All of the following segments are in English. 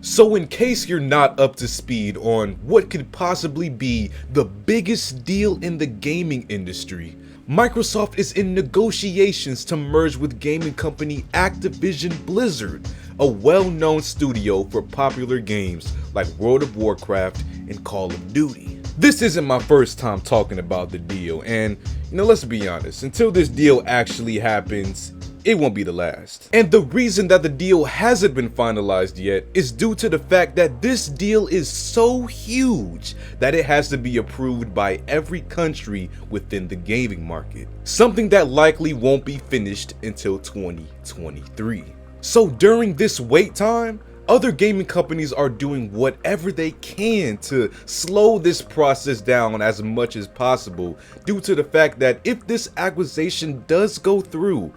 So in case you're not up to speed on what could possibly be the biggest deal in the gaming industry, Microsoft is in negotiations to merge with gaming company Activision Blizzard, a well-known studio for popular games like World of Warcraft and Call of Duty. This isn't my first time talking about the deal, and let's be honest, until this deal actually happens, it won't be the last. And the reason that the deal hasn't been finalized yet is due to the fact that this deal is so huge that it has to be approved by every country within the gaming market. Something that likely won't be finished until 2023. So during this wait time, other gaming companies are doing whatever they can to slow this process down as much as possible due to the fact that if this acquisition does go through,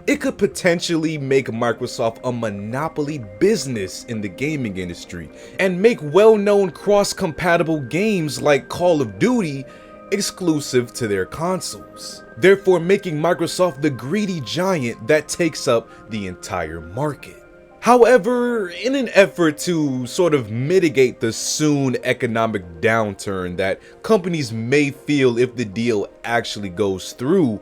it could potentially make Microsoft a monopoly business in the gaming industry and make well-known cross-compatible games like Call of Duty exclusive to their consoles, therefore making Microsoft the greedy giant that takes up the entire market. However, in an effort to sort of mitigate the soon economic downturn that companies may feel if the deal actually goes through,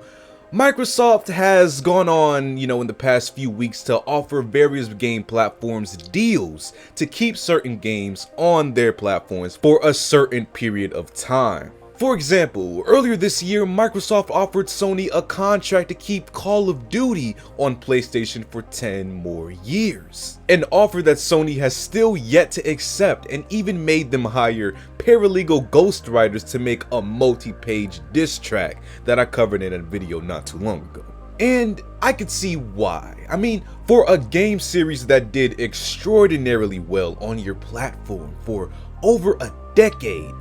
Microsoft has gone on, in the past few weeks to offer various game platforms deals to keep certain games on their platforms for a certain period of time. For example, earlier this year, Microsoft offered Sony a contract to keep Call of Duty on PlayStation for 10 more years. An offer that Sony has still yet to accept, and even made them hire paralegal ghostwriters to make a multi-page diss track that I covered in a video not too long ago. And I could see why. I mean, for a game series that did extraordinarily well on your platform for over a decade,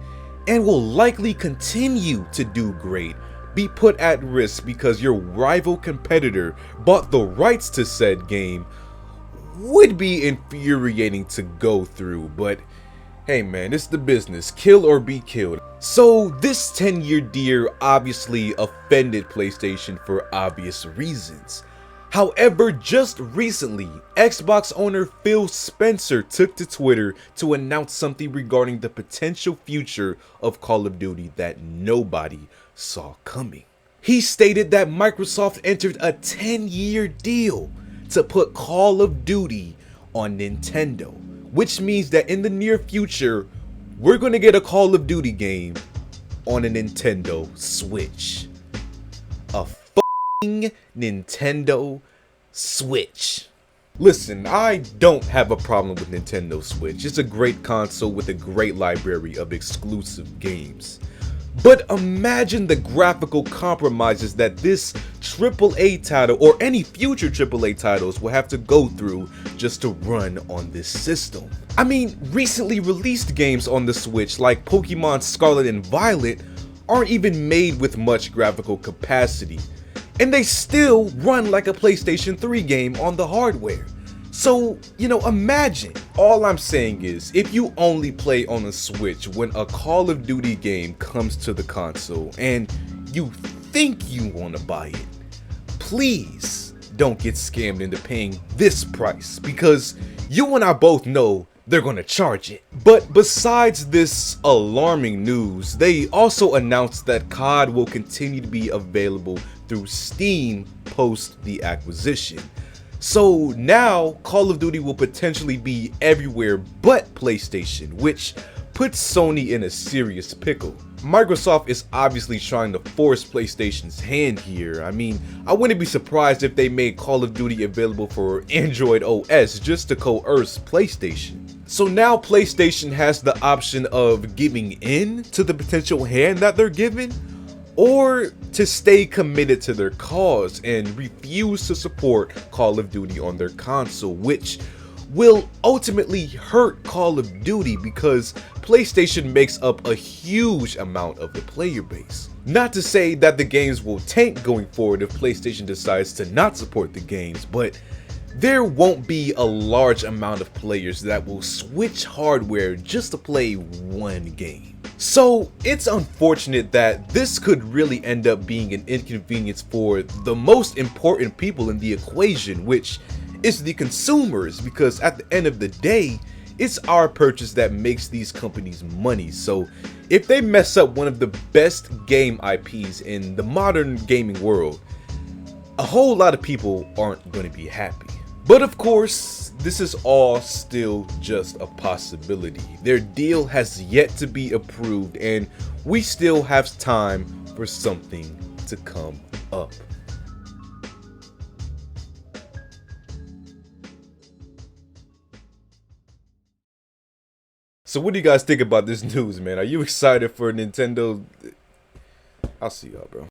and will likely continue to do great, be put at risk because your rival competitor bought the rights to said game would be infuriating to go through, but hey man, it's the business, kill or be killed. So this 10-year deal obviously offended PlayStation for obvious reasons. However, just recently, Xbox owner Phil Spencer took to Twitter to announce something regarding the potential future of Call of Duty that nobody saw coming. He stated that Microsoft entered a 10-year deal to put Call of Duty on Nintendo, which means that in the near future, we're going to get a Call of Duty game on a Nintendo Switch. A Nintendo Switch. Listen, I don't have a problem with Nintendo Switch. It's a great console with a great library of exclusive games. But imagine the graphical compromises that this AAA title or any future AAA titles will have to go through just to run on this system. I mean, recently released games on the Switch like Pokemon Scarlet and Violet aren't even made with much graphical capacity, and they still run like a PlayStation 3 game on the hardware. So, imagine. All I'm saying is, if you only play on a Switch when a Call of Duty game comes to the console and you think you want to buy it, please don't get scammed into paying this price, because you and I both know they're gonna charge it. But besides this alarming news, they also announced that COD will continue to be available through Steam post the acquisition. So now Call of Duty will potentially be everywhere but PlayStation, which puts Sony in a serious pickle. Microsoft is obviously trying to force PlayStation's hand here. I mean, I wouldn't be surprised if they made Call of Duty available for Android OS just to coerce PlayStation. So now PlayStation has the option of giving in to the potential hand that they're given, or to stay committed to their cause and refuse to support Call of Duty on their console, which will ultimately hurt Call of Duty because PlayStation makes up a huge amount of the player base. Not to say that the games will tank going forward if PlayStation decides to not support the games, but there won't be a large amount of players that will switch hardware just to play one game. So it's unfortunate that this could really end up being an inconvenience for the most important people in the equation, which is the consumers, because at the end of the day, it's our purchase that makes these companies money. So if they mess up one of the best game IPs in the modern gaming world, a whole lot of people aren't going to be happy. But of course, this is all still just a possibility. Their deal has yet to be approved, and we still have time for something to come up. So what do you guys think about this news, man? Are you excited for Nintendo? I'll see y'all, bro.